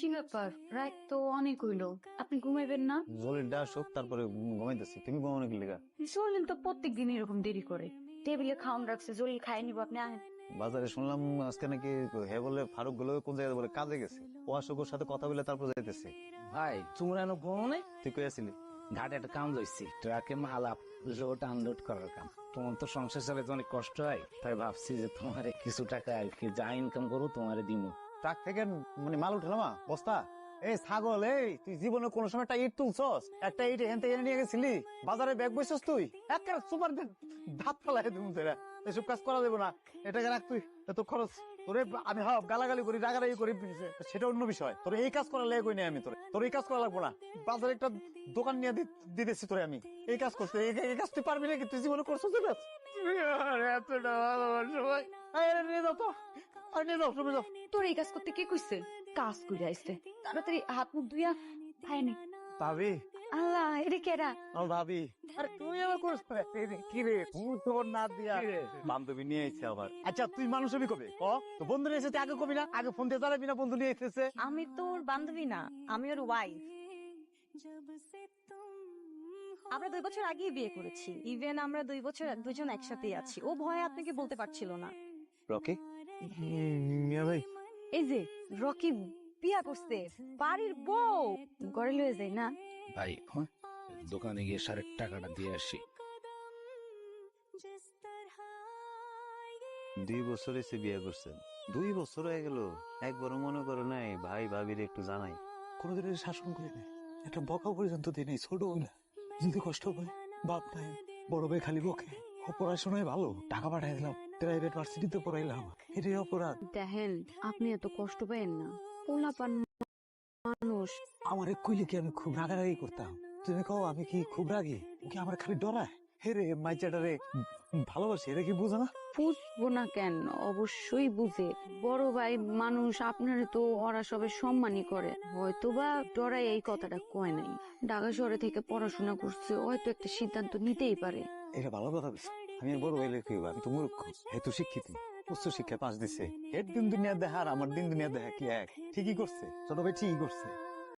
কি ব্যাপার, রাত তো অনেক হইলো, আপনি ঘুমাইবেন না? জলিলটা আসুক তারপরে ঘুমাইতেছি। তুমি ঘুমানো কি লেগা? জলিল তো প্রত্যেকদিন এরকম দেরি করে। টেবিলে খাওয়ান রাখছে, জলিল খাই নিব, আপনি আহেন। বাজারে শুনলাম আজকে নাকি হে বলে ফারুক গুলো কোন জায়গায় বলে কাজে গেছে। ও আসুক, ওর সাথে কথা বলে তারপর যাইতেছে। ভাই তোমরা এনে ঘুমো তুই কই আসিলি? ঘাটে একটা কাম লইছি, ট্রাকে মাল লোড আনলোড করার কাম। তোমার তো সংসার চালাতে অনেক কষ্ট হয়, তাই ভাবছি যে তোমার কিছু টাকা আর কি যা ইনকাম করবো তোমারে দিব। ট্রাক থেকে মানে মাল উঠে না বস্তা? এই ছাগল, এই তুই জীবনে কোন সময় একটা ইট তুলছস? একটা ইট এখান থেকে এনে নিয়ে গেছিলি? বাজারে ব্যাগ বসছস তুই? একটা সুপার ধাপ ফেলাই তুমি তোরা। এসব কাজ করা দেবো না, এটাকে রাখ তুই। এত খরচ তোরে আমি গালাগালি করি, রাগারাগি করি, সেটা অন্য বিষয়। তোর এই কাজ করা লেগে কই নাই আমি তোর এই কাজ করা লাগবো না। বাজারে একটা দোকান নিয়ে দিতেছি তোরে আমি। এই কাজ করতে এই কাজ তুই পারবি নাকি? তুই জীবনে করছস এই কাজ? এতটা ভালোবাসো ভাই, নিয়ে যাও তো, নিয়ে যাও, তুমি যাও। তোর এই কাজ করতে কে কইছে? কাজ করে আইসতে, তাড়াতাড়ি হাত মুখ ধুইয়া খায়নি। ভাবি, আল্লাহ, এটা কেডা? আমার ভাবি। আরে তুমি আবার করছো কি রে? তোর না দিয়া বান্ধবী নিয়ে এসেছে আবার। আচ্ছা তুই মানুষ হবি কবে? তো বন্ধু নিয়ে এসেছে, আগে কবি না? আগে ফোন দিয়ে জানাবি না বন্ধু নিয়ে এসেছে? আমি তোর বান্ধবী না, আমি ওর ওয়াইফ। আমরা 2 বছর আগেই বিয়ে করেছি, ইভেন আমরা 2 বছর দুজন একসাথেই আছি। ও ভয়ে আপনাকে বলতে পারছিল না। রকি, মিয়া ভাই। এই যে রকি বিয়া করছে, বাড়ির বউ ঘরে লয়ে যায় না। ভাই দোকানে গিয়ে সারের টাকাটা দিয়ে আসি। 2 বছর এসে বিয়ে করছেন, 2 বছর হয়ে গেল, একবারও মনে করো নাই ভাই ভাবির একটু জানাই? কোনোদিন শাসন করি নাই, একটা বকা পর্যন্ত দিই নাই। ছোট না যদি কষ্ট পায়, বাপ নাই, বড় ভাই খালি বকে। ও পড়াশোনায় ভালো, টাকা পাঠাই দিলাম, প্রাইভেট ভার্সিটিতে পড়াইলাম, এটাই অপরাধ। দেখেন, আপনি এত কষ্ট পাইেন না, পোলাপান মানুষ। আমার কইলে কি আমি খুব রাগারাগি করতাম? তুমি কও আমি কি খুব রাগি? ওকে আমার খালি ডরায়। হে রে মাইচাটারে ভালোবাসি, এটা কি বুঝো না? বুঝবো না কেন, অবশ্যই বুঝে। বড় ভাই মানুষ, আপনারে তো ওরা সবে সম্মানই করে। হয়তো বা ডরাই এই কথাটা কয় নাই। ঢাকা শহরে থেকে পড়াশোনা করছে, হয়তো একটা সিদ্ধান্ত নিতেই পারে। এটা ভালো কথা বলছো। আমি আর বড় ভাইলে কি, আমি তো মূর্খ। হে তো শিক্ষিত, উচ্চ শিক্ষা পাশ দিছে। এর দিন দুনিয়া দেখা আর আমার দিন দুনিয়া দেখা কি এক? ঠিকই করছে, ছোট ভাই ঠিকই করছে।